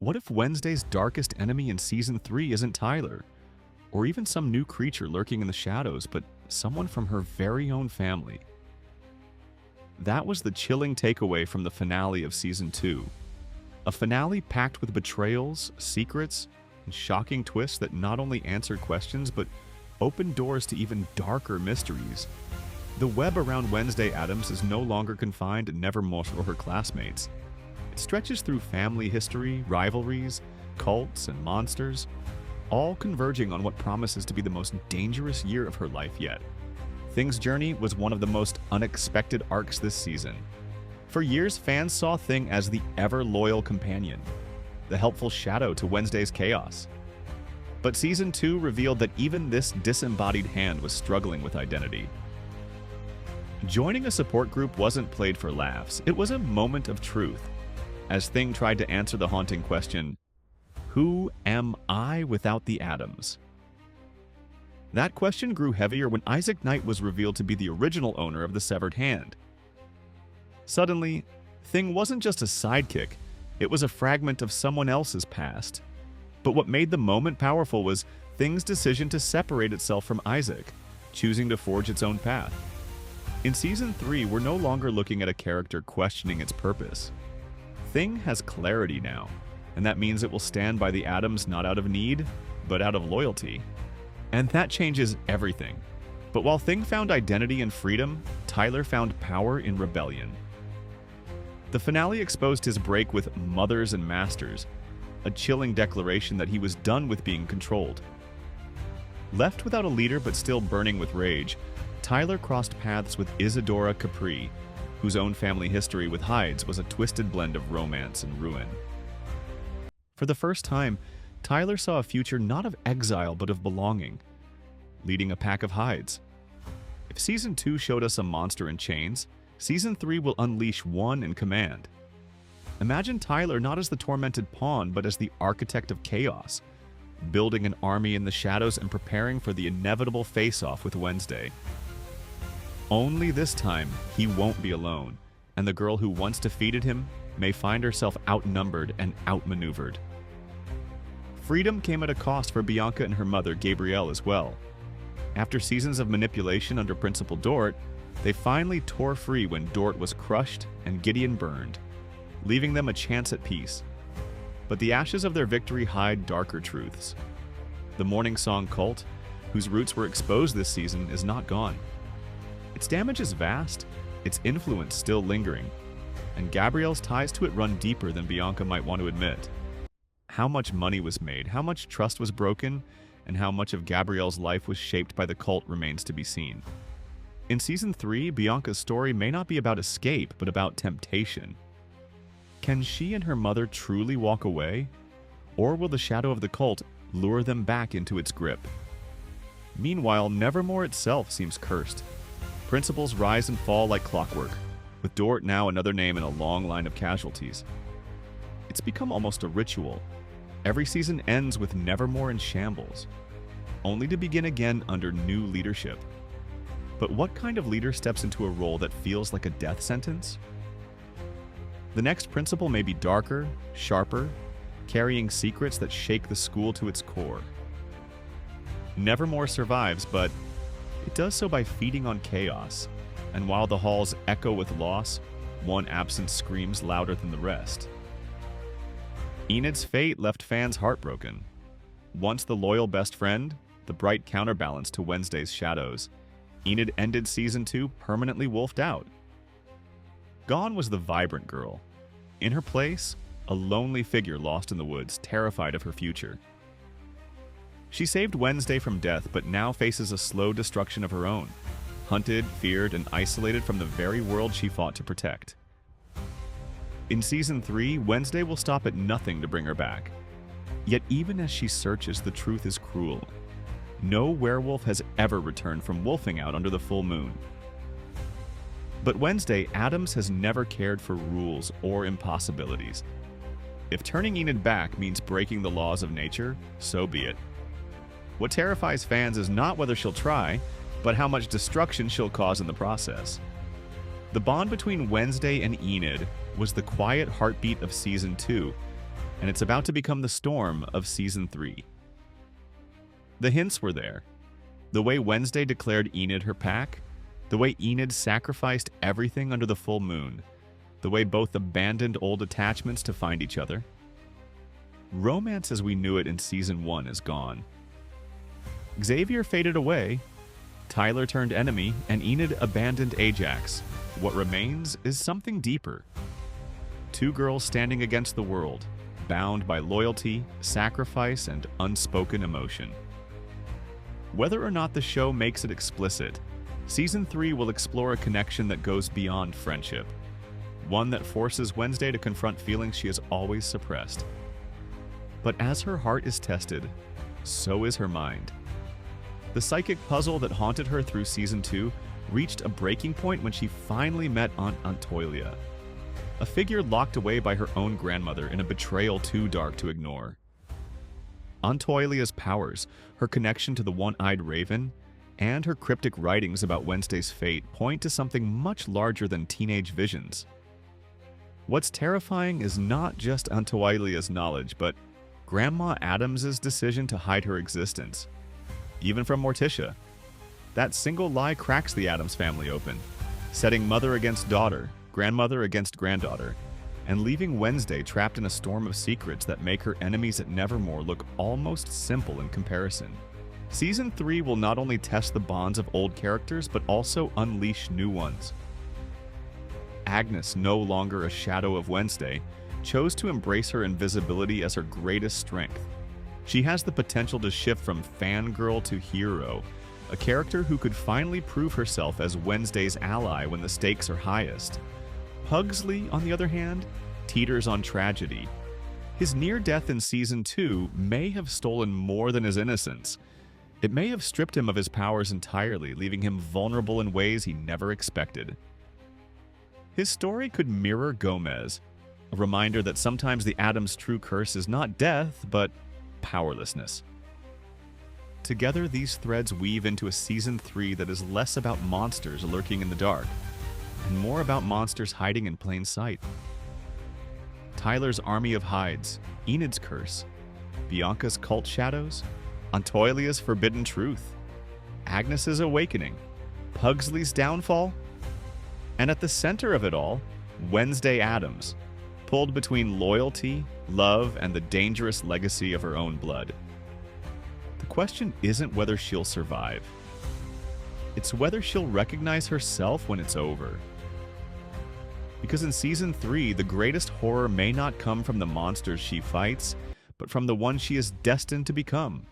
What if Wednesday's darkest enemy in Season 3 isn't Tyler? Or even some new creature lurking in the shadows, but someone from her very own family? That was the chilling takeaway from the finale of Season 2. A finale packed with betrayals, secrets, and shocking twists that not only answered questions, but opened doors to even darker mysteries. The web around Wednesday Addams is no longer confined to Nevermore or her classmates. It stretches through family history, rivalries, cults, and monsters, all converging on what promises to be the most dangerous year of her life yet. Thing's journey was one of the most unexpected arcs this season. For years, fans saw Thing as the ever-loyal companion, the helpful shadow to Wednesday's chaos. But Season 2 revealed that even this disembodied hand was struggling with identity. Joining a support group wasn't played for laughs, it was a moment of truth, as Thing tried to answer the haunting question, who am I without the Addams? That question grew heavier when Isaac Knight was revealed to be the original owner of the severed hand. Suddenly, Thing wasn't just a sidekick, it was a fragment of someone else's past. But what made the moment powerful was Thing's decision to separate itself from Isaac, choosing to forge its own path. In Season 3, we're no longer looking at a character questioning its purpose. Thing has clarity now, and that means it will stand by the Addams not out of need, but out of loyalty. And that changes everything. But while Thing found identity in freedom, Tyler found power in rebellion. The finale exposed his break with mothers and masters, a chilling declaration that he was done with being controlled. Left without a leader but still burning with rage, Tyler crossed paths with Isadora Capri, whose own family history with Hydes was a twisted blend of romance and ruin. For the first time, Tyler saw a future not of exile but of belonging, leading a pack of Hydes. If Season 2 showed us a monster in chains, Season 3 will unleash one in command. Imagine Tyler not as the tormented pawn, but as the architect of chaos, building an army in the shadows and preparing for the inevitable face-off with Wednesday. Only this time, he won't be alone, and the girl who once defeated him may find herself outnumbered and outmaneuvered. Freedom came at a cost for Bianca and her mother, Gabrielle, as well. After seasons of manipulation under Principal Dort, they finally tore free when Dort was crushed and Gideon burned, leaving them a chance at peace. But the ashes of their victory hide darker truths. The Morning Song cult, whose roots were exposed this season, is not gone. Its damage is vast, its influence still lingering, and Gabrielle's ties to it run deeper than Bianca might want to admit. How much money was made, how much trust was broken, and how much of Gabrielle's life was shaped by the cult remains to be seen. In Season 3, Bianca's story may not be about escape, but about temptation. Can she and her mother truly walk away? Or will the shadow of the cult lure them back into its grip? Meanwhile, Nevermore itself seems cursed. Principals rise and fall like clockwork, with Dort now another name in a long line of casualties. It's become almost a ritual. Every season ends with Nevermore in shambles, only to begin again under new leadership. But what kind of leader steps into a role that feels like a death sentence? The next principal may be darker, sharper, carrying secrets that shake the school to its core. Nevermore survives, but it does so by feeding on chaos, and while the halls echo with loss, one absence screams louder than the rest. Enid's fate left fans heartbroken. Once the loyal best friend, the bright counterbalance to Wednesday's shadows, Enid ended Season 2 permanently wolfed out. Gone was the vibrant girl. In her place, a lonely figure lost in the woods, terrified of her future. She saved Wednesday from death, but now faces a slow destruction of her own, hunted, feared, and isolated from the very world she fought to protect. In Season 3, Wednesday will stop at nothing to bring her back. Yet even as she searches, the truth is cruel. No werewolf has ever returned from wolfing out under the full moon. But Wednesday, Addams has never cared for rules or impossibilities. If turning Enid back means breaking the laws of nature, so be it. What terrifies fans is not whether she'll try, but how much destruction she'll cause in the process. The bond between Wednesday and Enid was the quiet heartbeat of Season 2, and it's about to become the storm of Season 3. The hints were there. The way Wednesday declared Enid her pack, the way Enid sacrificed everything under the full moon, the way both abandoned old attachments to find each other. Romance as we knew it in Season 1 is gone. Xavier faded away, Tyler turned enemy, and Enid abandoned Ajax. What remains is something deeper. Two girls standing against the world, bound by loyalty, sacrifice, and unspoken emotion. Whether or not the show makes it explicit, Season 3 will explore a connection that goes beyond friendship. One that forces Wednesday to confront feelings she has always suppressed. But as her heart is tested, so is her mind. The psychic puzzle that haunted her through Season 2 reached a breaking point when she finally met Aunt Antoilia, a figure locked away by her own grandmother in a betrayal too dark to ignore. Antoilia's powers, her connection to the one-eyed raven, and her cryptic writings about Wednesday's fate point to something much larger than teenage visions. What's terrifying is not just Antoilia's knowledge, but Grandma Addams' decision to hide her existence. Even from Morticia. That single lie cracks the Addams family open, setting mother against daughter, grandmother against granddaughter, and leaving Wednesday trapped in a storm of secrets that make her enemies at Nevermore look almost simple in comparison. Season 3 will not only test the bonds of old characters, but also unleash new ones. Agnes, no longer a shadow of Wednesday, chose to embrace her invisibility as her greatest strength. She has the potential to shift from fangirl to hero, a character who could finally prove herself as Wednesday's ally when the stakes are highest. Pugsley, on the other hand, teeters on tragedy. His near-death in Season 2 may have stolen more than his innocence. It may have stripped him of his powers entirely, leaving him vulnerable in ways he never expected. His story could mirror Gomez, a reminder that sometimes the Addams' true curse is not death, but powerlessness. Together, these threads weave into a Season 3 that is less about monsters lurking in the dark, and more about monsters hiding in plain sight. Tyler's army of hides, Enid's curse, Bianca's cult shadows, Antoilia's forbidden truth, Agnes's awakening, Pugsley's downfall, and at the center of it all, Wednesday Addams, pulled between loyalty, love, and the dangerous legacy of her own blood. The question isn't whether she'll survive. It's whether she'll recognize herself when it's over. Because in Season 3, the greatest horror may not come from the monsters she fights, but from the one she is destined to become.